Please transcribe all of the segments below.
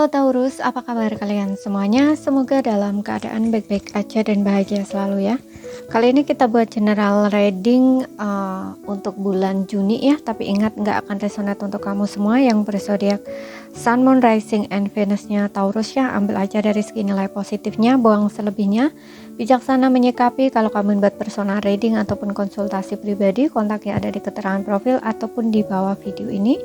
Halo Taurus, apa kabar kalian semuanya? Semoga dalam keadaan baik-baik aja dan bahagia selalu ya. Kali ini kita buat general reading untuk bulan Juni ya. Tapi ingat nggak akan resonate untuk kamu semua yang berzodiak Sun, Moon, Rising, and Venus-nya Taurus ya. Ambil aja dari segi nilai positifnya, buang selebihnya. Bijaksana menyikapi. Kalau kamu buat personal reading ataupun konsultasi pribadi, kontaknya ada di keterangan profil ataupun di bawah video ini.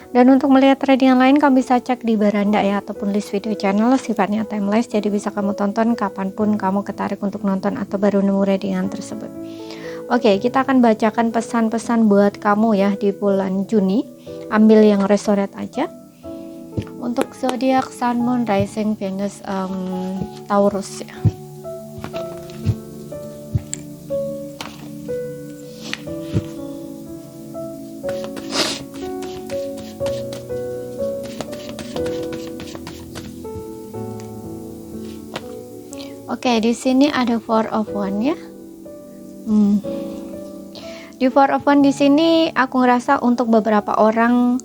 Dan untuk melihat reading yang lain, kamu bisa cek di beranda ya, ataupun list video channel, sifatnya timeless, jadi bisa kamu tonton kapanpun kamu ketarik untuk nonton atau baru nemu readingan tersebut. Oke, kita akan bacakan pesan-pesan buat kamu ya di bulan Juni. Ambil yang resonate aja. Untuk zodiak Sun, Moon, Rising, Venus, Taurus ya. Oke, di sini ada Four of Wands ya. Di Four of Wands di sini aku ngerasa untuk beberapa orang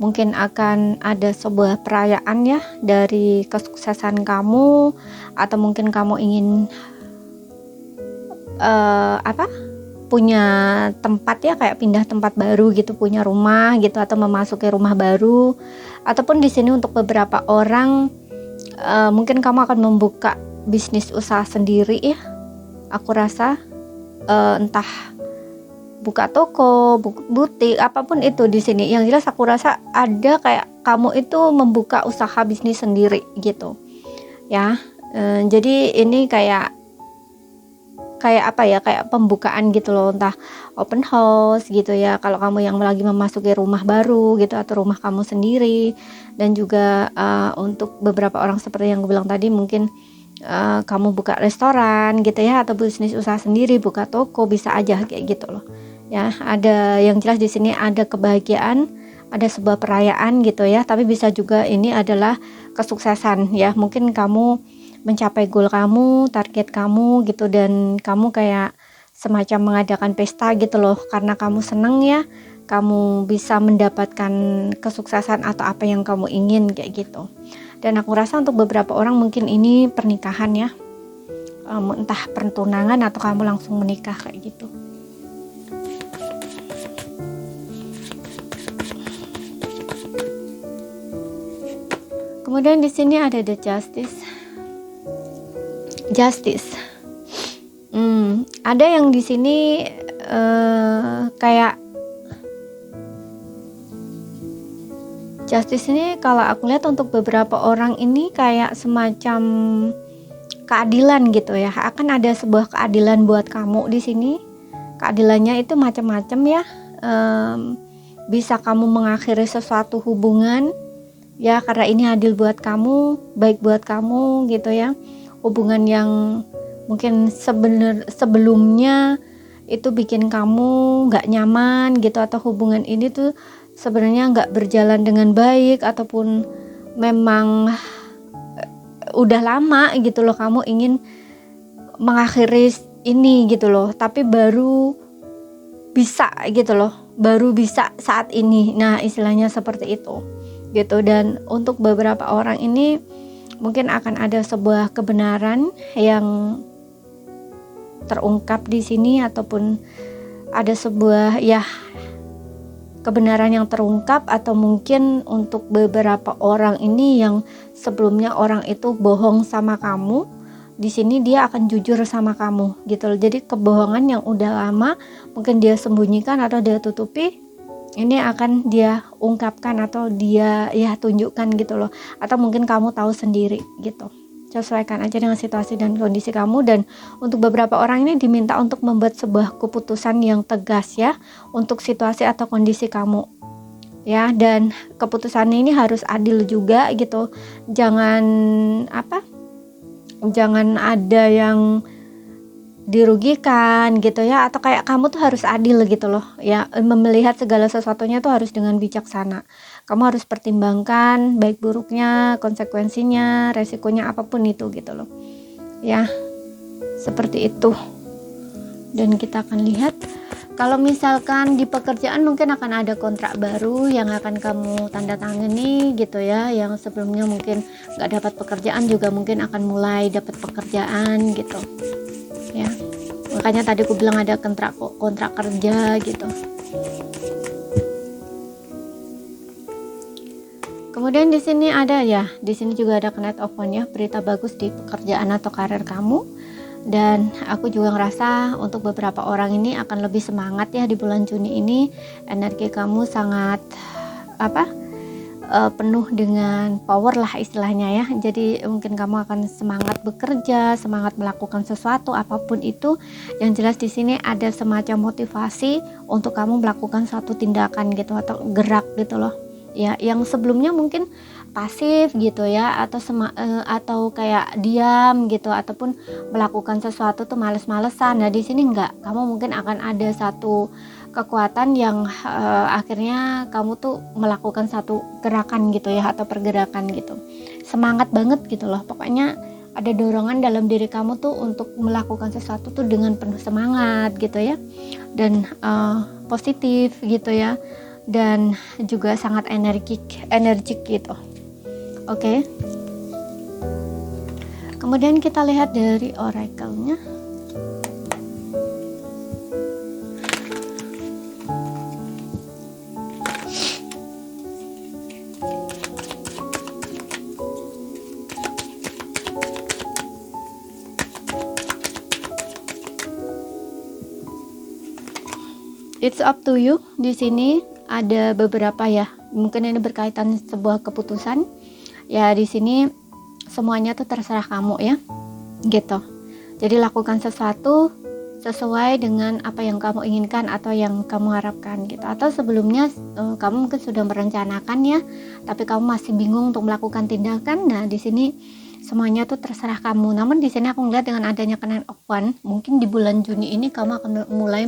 mungkin akan ada sebuah perayaan ya dari kesuksesan kamu, atau mungkin kamu ingin punya tempat ya, kayak pindah tempat baru gitu, punya rumah gitu, atau memasuki rumah baru. Ataupun di sini untuk beberapa orang mungkin kamu akan membuka bisnis usaha sendiri ya. Aku rasa entah buka toko, butik, apapun itu di sini. Yang jelas aku rasa ada kayak kamu itu membuka usaha bisnis sendiri gitu. Ya. Jadi ini kayak apa ya? Kayak pembukaan gitu loh, entah open house gitu ya. Kalau kamu yang lagi memasuki rumah baru gitu, atau rumah kamu sendiri. Dan juga untuk beberapa orang seperti yang gue bilang tadi, mungkin kamu buka restoran gitu ya, atau bisnis usaha sendiri, buka toko, bisa aja kayak gitu loh ya. Ada yang jelas di sini ada kebahagiaan, ada sebuah perayaan gitu ya, tapi bisa juga ini adalah kesuksesan ya. Mungkin kamu mencapai goal kamu, target kamu gitu, dan kamu kayak semacam mengadakan pesta gitu loh, karena kamu seneng ya, kamu bisa mendapatkan kesuksesan atau apa yang kamu ingin kayak gitu. Dan aku rasa untuk beberapa orang mungkin ini pernikahan ya, entah pertunangan atau kamu langsung menikah kayak gitu. Kemudian di sini ada the justice. Ada yang di sini kayak justice ini, kalau aku lihat untuk beberapa orang ini kayak semacam keadilan gitu ya. Akan ada sebuah keadilan buat kamu di sini. Keadilannya itu macam-macam ya. Bisa kamu mengakhiri sesuatu hubungan ya, karena ini adil buat kamu, baik buat kamu gitu ya. Hubungan yang mungkin sebelumnya itu bikin kamu nggak nyaman gitu, atau hubungan ini tuh sebenarnya nggak berjalan dengan baik, ataupun memang udah lama gitu loh kamu ingin mengakhiri ini gitu loh, tapi baru bisa gitu loh, baru bisa saat ini. Nah, istilahnya seperti itu gitu. Dan untuk beberapa orang ini mungkin akan ada sebuah kebenaran yang terungkap di sini, ataupun ada sebuah ya kebenaran yang terungkap. Atau mungkin untuk beberapa orang ini yang sebelumnya orang itu bohong sama kamu, di sini dia akan jujur sama kamu gitu loh. Jadi kebohongan yang udah lama mungkin dia sembunyikan atau dia tutupi, ini akan dia ungkapkan atau dia ya tunjukkan gitu loh. Atau mungkin kamu tahu sendiri gitu. Sesuaikan aja dengan situasi dan kondisi kamu. Dan untuk beberapa orang ini diminta untuk membuat sebuah keputusan yang tegas ya, untuk situasi atau kondisi kamu ya. Dan keputusan ini harus adil juga gitu. Jangan ada yang dirugikan gitu ya, atau kayak kamu tuh harus adil gitu loh ya. Melihat segala sesuatunya tuh harus dengan bijaksana. Kamu harus pertimbangkan baik buruknya, konsekuensinya, resikonya, apapun itu gitu loh ya, seperti itu. Dan kita akan lihat Kalau misalkan di pekerjaan mungkin akan ada kontrak baru yang akan kamu tanda tangani gitu ya, yang sebelumnya mungkin nggak dapat pekerjaan juga mungkin akan mulai dapat pekerjaan gitu ya. Makanya tadi aku bilang ada kontrak kerja gitu. Kemudian di sini ada ya, di sini juga ada Knight of Wands ya, berita bagus di pekerjaan atau karir kamu. Dan aku juga ngerasa untuk beberapa orang ini akan lebih semangat ya di bulan Juni ini. Energi kamu sangat penuh dengan power lah istilahnya ya. Jadi mungkin kamu akan semangat bekerja, semangat melakukan sesuatu apapun itu. Yang jelas di sini ada semacam motivasi untuk kamu melakukan suatu tindakan gitu atau gerak gitu loh. Ya, yang sebelumnya mungkin pasif gitu ya, atau kayak diam gitu, ataupun melakukan sesuatu tuh males-malesan. Nah di sini enggak, kamu mungkin akan ada satu kekuatan yang akhirnya kamu tuh melakukan satu gerakan gitu ya, atau pergerakan gitu, semangat banget gitu loh. Pokoknya ada dorongan dalam diri kamu tuh untuk melakukan sesuatu tuh dengan penuh semangat gitu ya, dan positif gitu ya, dan juga sangat energik gitu. Oke. Kemudian kita lihat dari oracle-nya. It's up to you. Di sini ada beberapa ya. Mungkin ini berkaitan sebuah keputusan. Ya di sini semuanya tuh terserah kamu ya, gitu. Jadi lakukan sesuatu sesuai dengan apa yang kamu inginkan atau yang kamu harapkan gitu. Atau sebelumnya kamu mungkin sudah merencanakan ya, tapi kamu masih bingung untuk melakukan tindakan. Nah di sini semuanya tuh terserah kamu. Namun di sini aku ngeliat dengan adanya Knight of Wands, mungkin di bulan Juni ini kamu akan mulai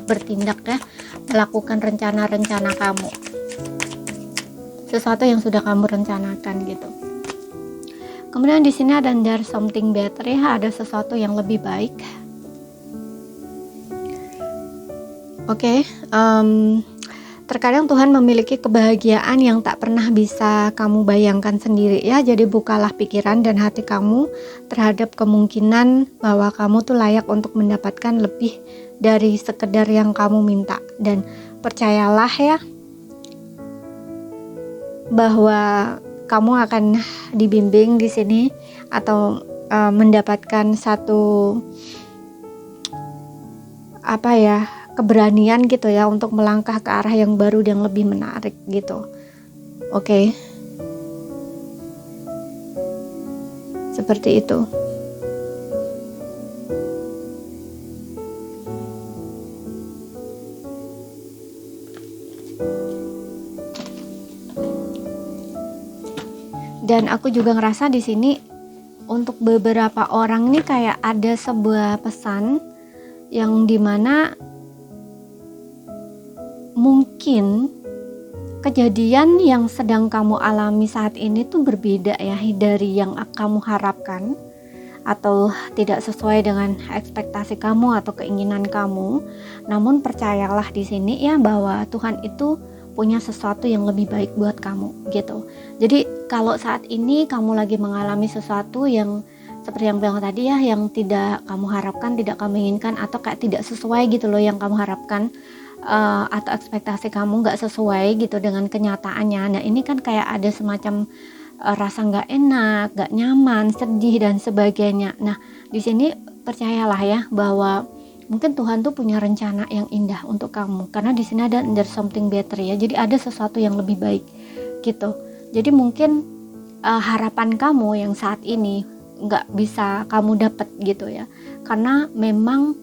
bertindak ya, melakukan rencana-rencana kamu, sesuatu yang sudah kamu rencanakan gitu. Kemudian di sini ada there's something better ya, ada sesuatu yang lebih baik. Oke, terkadang Tuhan memiliki kebahagiaan yang tak pernah bisa kamu bayangkan sendiri ya. Jadi bukalah pikiran dan hati kamu terhadap kemungkinan bahwa kamu tuh layak untuk mendapatkan lebih dari sekedar yang kamu minta. Dan percayalah ya, bahwa kamu akan dibimbing di sini atau mendapatkan satu keberanian gitu ya untuk melangkah ke arah yang baru yang lebih menarik gitu. Oke. Seperti itu. Dan aku juga ngerasa di sini untuk beberapa orang nih kayak ada sebuah pesan yang dimana mungkin kejadian yang sedang kamu alami saat ini tuh berbeda ya dari yang kamu harapkan atau tidak sesuai dengan ekspektasi kamu atau keinginan kamu. Namun percayalah di sini ya bahwa Tuhan itu punya sesuatu yang lebih baik buat kamu gitu. Jadi kalau saat ini kamu lagi mengalami sesuatu yang seperti yang bilang tadi ya, yang tidak kamu harapkan, tidak kamu inginkan, atau kayak tidak sesuai gitu loh yang kamu harapkan, atau ekspektasi kamu nggak sesuai gitu dengan kenyataannya. Nah ini kan kayak ada semacam rasa nggak enak, nggak nyaman, sedih dan sebagainya. Nah di sini percayalah ya bahwa mungkin Tuhan tuh punya rencana yang indah untuk kamu, karena di sini ada there's something better ya. Jadi ada sesuatu yang lebih baik gitu. Jadi mungkin harapan kamu yang saat ini nggak bisa kamu dapat gitu ya, karena memang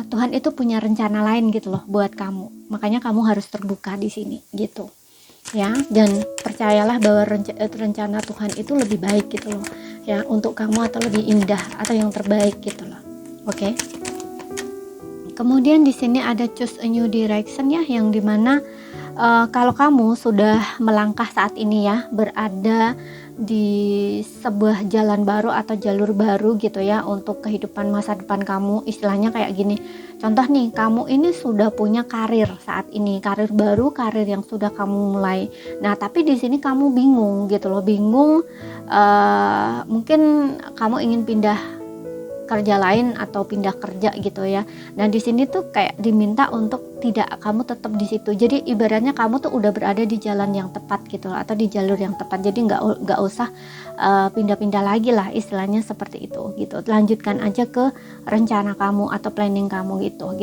Tuhan itu punya rencana lain gitu loh buat kamu. Makanya kamu harus terbuka di sini gitu ya, dan percayalah bahwa rencana Tuhan itu lebih baik gitu loh ya untuk kamu, atau lebih indah atau yang terbaik gitu loh. Oke. Kemudian di sini ada choose a new direction ya, yang dimana Kalau kamu sudah melangkah saat ini ya, berada di sebuah jalan baru atau jalur baru gitu ya untuk kehidupan masa depan kamu, istilahnya kayak gini. Contoh nih, kamu ini sudah punya karir saat ini, karir baru, karir yang sudah kamu mulai. Nah, tapi di sini kamu bingung gitu loh, bingung. Mungkin kamu ingin pindah kerja lain atau pindah kerja gitu ya. Nah, di sini tuh kayak diminta untuk tidak, kamu tetap di situ. Jadi ibaratnya kamu tuh udah berada di jalan yang tepat gitu atau di jalur yang tepat. Jadi nggak usah pindah-pindah lagi lah, istilahnya seperti itu gitu. Lanjutkan aja ke rencana kamu atau planning kamu gitu.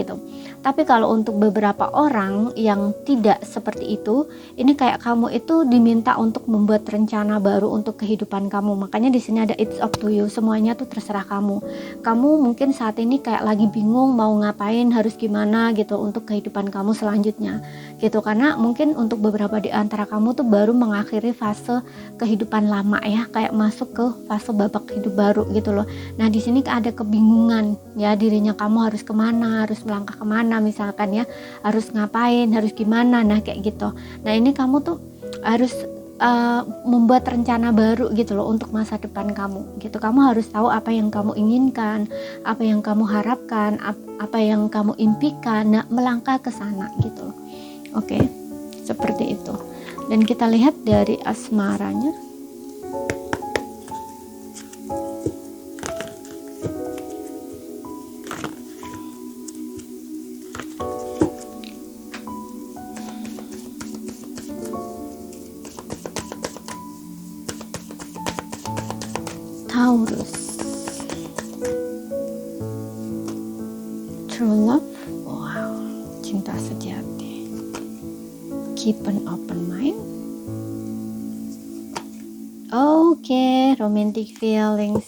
Tapi kalau untuk beberapa orang yang tidak seperti itu, ini kayak kamu itu diminta untuk membuat rencana baru untuk kehidupan kamu. Makanya di sini ada it's up to you. Semuanya tuh terserah kamu. Kamu mungkin saat ini kayak lagi bingung mau ngapain, harus gimana gitu untuk kehidupan kamu selanjutnya gitu, karena mungkin untuk beberapa di antara kamu tuh baru mengakhiri fase kehidupan lama ya, kayak masuk ke fase babak hidup baru gitu loh. Nah, di sini ada kebingungan ya, dirinya kamu harus kemana, harus melangkah kemana misalkan ya, harus ngapain, harus gimana, nah kayak gitu. Nah, ini kamu tuh harus membuat rencana baru gitu loh untuk masa depan kamu gitu. Kamu harus tahu apa yang kamu inginkan, apa yang kamu harapkan, apa yang kamu impikan, nah melangkah ke sana gitu loh. Oke, seperti itu. Dan kita lihat dari asmaranya. Taurus, true love, wow, cinta sejati, keep an open mind. Oke, romantic feelings.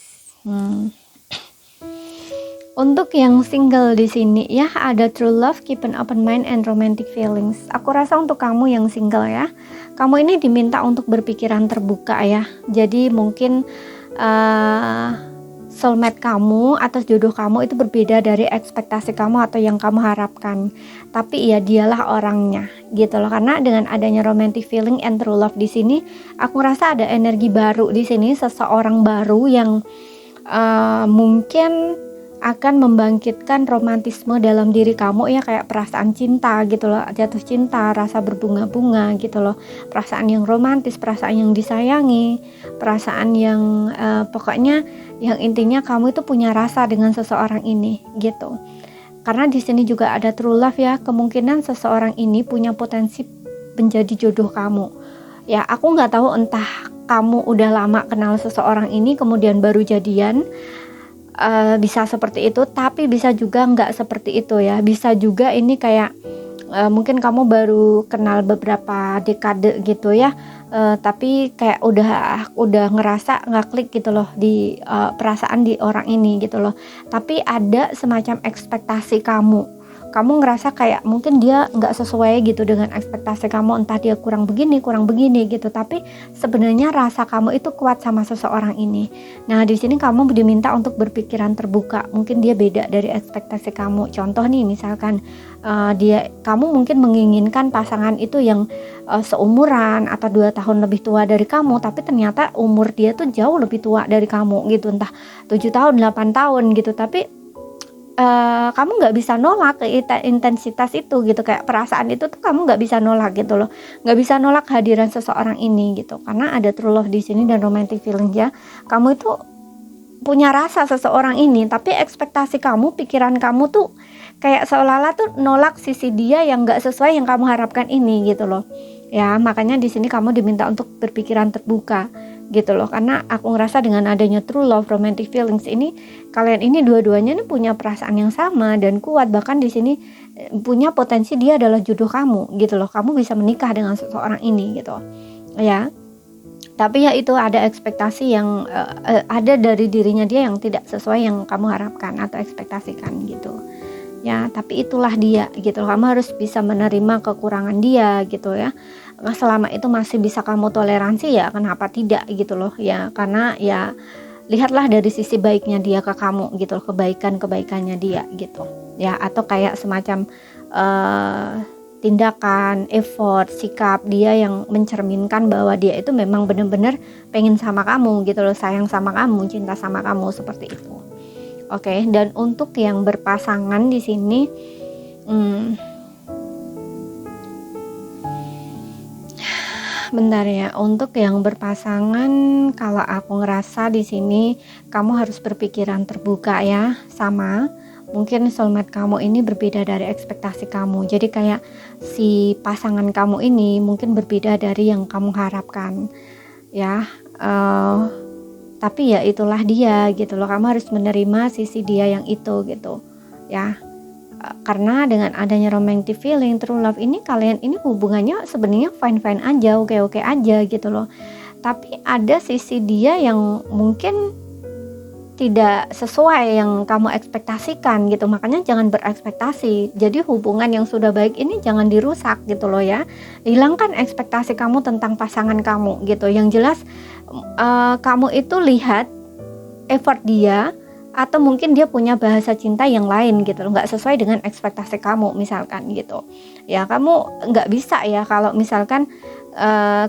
Untuk yang single di sini ya, ada true love, keep an open mind, and romantic feelings. Aku rasa untuk kamu yang single ya, kamu ini diminta untuk berpikiran terbuka ya. Jadi mungkin soulmate kamu atau jodoh kamu itu berbeda dari ekspektasi kamu atau yang kamu harapkan. Tapi ya dialah orangnya gitu loh. Karena dengan adanya romantic feeling and true love di sini, aku rasa ada energi baru di sini, seseorang baru yang mungkin akan membangkitkan romantisme dalam diri kamu ya, kayak perasaan cinta gitu loh, jatuh cinta, rasa berbunga-bunga gitu loh, perasaan yang romantis, perasaan yang disayangi, perasaan yang pokoknya yang intinya kamu itu punya rasa dengan seseorang ini gitu. Karena di sini juga ada true love ya, kemungkinan seseorang ini punya potensi menjadi jodoh kamu. Ya, aku nggak tahu entah kamu udah lama kenal seseorang ini kemudian baru jadian. Bisa seperti itu, tapi bisa juga nggak seperti itu ya. Bisa juga ini kayak mungkin kamu baru kenal beberapa dekade gitu ya, tapi kayak udah ngerasa nggak klik gitu loh di perasaan di orang ini gitu loh. Tapi ada semacam ekspektasi kamu ngerasa kayak mungkin dia nggak sesuai gitu dengan ekspektasi kamu, entah dia kurang begini gitu, tapi sebenarnya rasa kamu itu kuat sama seseorang ini. Nah, di sini kamu diminta untuk berpikiran terbuka, mungkin dia beda dari ekspektasi kamu. Contoh nih, misalkan kamu mungkin menginginkan pasangan itu yang seumuran atau 2 tahun lebih tua dari kamu, tapi ternyata umur dia tuh jauh lebih tua dari kamu gitu, entah 7 tahun, 8 tahun gitu, tapi kamu nggak bisa nolak intensitas itu gitu, kayak perasaan itu tuh kamu nggak bisa nolak gitu loh, nggak bisa nolak kehadiran seseorang ini gitu, karena ada true love di sini dan romantic feeling ya. Kamu itu punya rasa seseorang ini, tapi ekspektasi kamu, pikiran kamu tuh kayak seolah-olah tuh nolak sisi dia yang nggak sesuai yang kamu harapkan ini gitu loh ya. Makanya di sini kamu diminta untuk berpikiran terbuka gitu loh, karena aku ngerasa dengan adanya true love, romantic feelings ini, kalian ini dua-duanya nih punya perasaan yang sama dan kuat, bahkan di sini punya potensi dia adalah jodoh kamu gitu loh. Kamu bisa menikah dengan seseorang ini gitu ya. Tapi ya itu ada ekspektasi yang ada dari dirinya dia yang tidak sesuai yang kamu harapkan atau ekspektasikan gitu ya. Tapi itulah dia gitu loh. Kamu harus bisa menerima kekurangan dia gitu ya. Selama itu masih bisa kamu toleransi ya kenapa tidak gitu loh ya. Karena ya lihatlah dari sisi baiknya dia ke kamu gitu loh, kebaikannya dia gitu ya. Atau kayak semacam tindakan, effort, sikap dia yang mencerminkan bahwa dia itu memang benar-benar pengen sama kamu gitu loh, sayang sama kamu, cinta sama kamu, seperti itu. Oke, dan untuk yang berpasangan di sini, bentar ya, untuk yang berpasangan kalau aku ngerasa di sini kamu harus berpikiran terbuka ya, sama mungkin soulmate kamu ini berbeda dari ekspektasi kamu. Jadi kayak si pasangan kamu ini mungkin berbeda dari yang kamu harapkan ya. Tapi ya itulah dia gitu loh. Kamu harus menerima sisi dia yang itu gitu ya. Karena dengan adanya romantic feeling, true love ini, kalian ini hubungannya sebenarnya fine-fine aja, oke-oke aja gitu loh. Tapi ada sisi dia yang mungkin tidak sesuai yang kamu ekspektasikan gitu, makanya jangan berekspektasi. Jadi hubungan yang sudah baik ini jangan dirusak gitu loh ya. Hilangkan ekspektasi kamu tentang pasangan kamu gitu. Yang jelas kamu itu lihat effort dia, atau mungkin dia punya bahasa cinta yang lain gitu loh, nggak sesuai dengan ekspektasi kamu misalkan gitu ya. Kamu nggak bisa ya kalau misalkan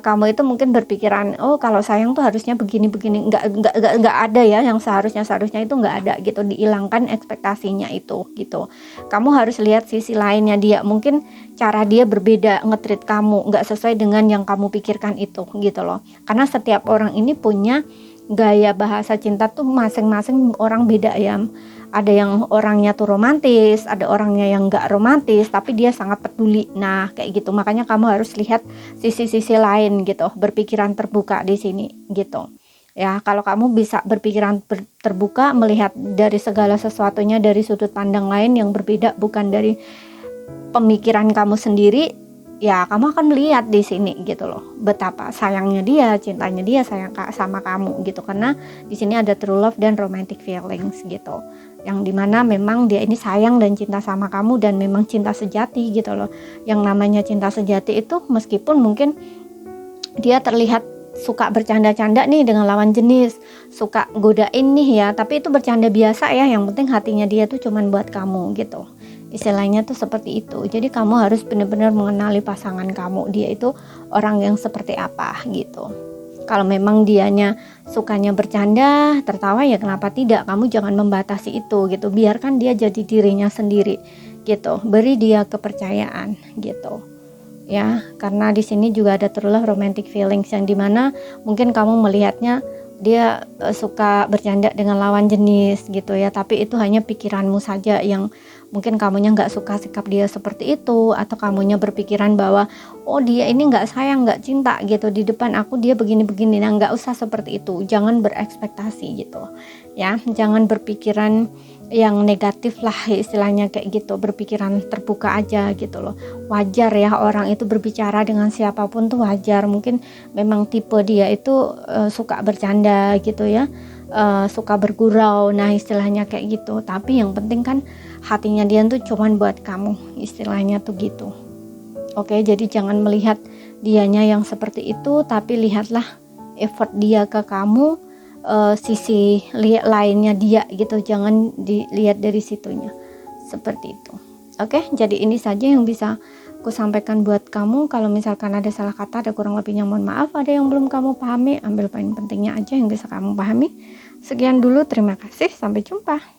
kamu itu mungkin berpikiran, oh kalau sayang tuh harusnya begini-begini, nggak ada ya, yang seharusnya itu nggak ada gitu. Dihilangkan ekspektasinya itu gitu. Kamu harus lihat sisi lainnya dia, mungkin cara dia berbeda nge-treat kamu, nggak sesuai dengan yang kamu pikirkan itu gitu loh. Karena setiap orang ini punya gaya bahasa cinta tuh masing-masing orang beda ya. Ada yang orangnya tuh romantis, ada orangnya yang nggak romantis tapi dia sangat peduli. Nah kayak gitu, makanya kamu harus lihat sisi-sisi lain gitu, berpikiran terbuka di sini gitu ya. Kalau kamu bisa berpikiran terbuka, melihat dari segala sesuatunya dari sudut pandang lain yang berbeda, bukan dari pemikiran kamu sendiri, ya kamu akan melihat di sini gitu loh, betapa sayangnya dia, cintanya dia sayang sama kamu gitu. Karena di sini ada true love dan romantic feelings gitu, yang dimana memang dia ini sayang dan cinta sama kamu, dan memang cinta sejati gitu loh. Yang namanya cinta sejati itu meskipun mungkin dia terlihat suka bercanda-canda nih dengan lawan jenis, suka godain nih ya, tapi itu bercanda biasa ya, yang penting hatinya dia tuh cuman buat kamu gitu. Istilahnya tuh seperti itu. Jadi kamu harus benar-benar mengenali pasangan kamu, dia itu orang yang seperti apa gitu. Kalau memang dianya sukanya bercanda, tertawa, ya kenapa tidak? Kamu jangan membatasi itu gitu. Biarkan dia jadi dirinya sendiri gitu. Beri dia kepercayaan gitu. Ya, karena di sini juga ada true love, romantic feelings, yang dimana mungkin kamu melihatnya dia suka bercanda dengan lawan jenis gitu ya, tapi itu hanya pikiranmu saja yang mungkin kamunya nggak suka sikap dia seperti itu, atau kamunya berpikiran bahwa oh dia ini nggak sayang, nggak cinta gitu, di depan aku dia begini-begini. Nah nggak usah seperti itu, jangan berekspektasi gitu ya, jangan berpikiran yang negatif lah istilahnya kayak gitu, berpikiran terbuka aja gitu loh. Wajar ya orang itu berbicara dengan siapapun tuh wajar, mungkin memang tipe dia itu suka bercanda gitu ya, suka bergurau, nah istilahnya kayak gitu. Tapi yang penting kan hatinya dia tuh cuman buat kamu, istilahnya tuh gitu. Oke, jadi jangan melihat dianya yang seperti itu, tapi lihatlah effort dia ke kamu, sisi lainnya dia gitu, jangan dilihat dari situnya seperti itu. Oke, jadi ini saja yang bisa aku sampaikan buat kamu. Kalau misalkan ada salah kata, ada kurang lebihnya mohon maaf. Ada yang belum kamu pahami, ambil poin pentingnya aja yang bisa kamu pahami. Sekian dulu, terima kasih, sampai jumpa.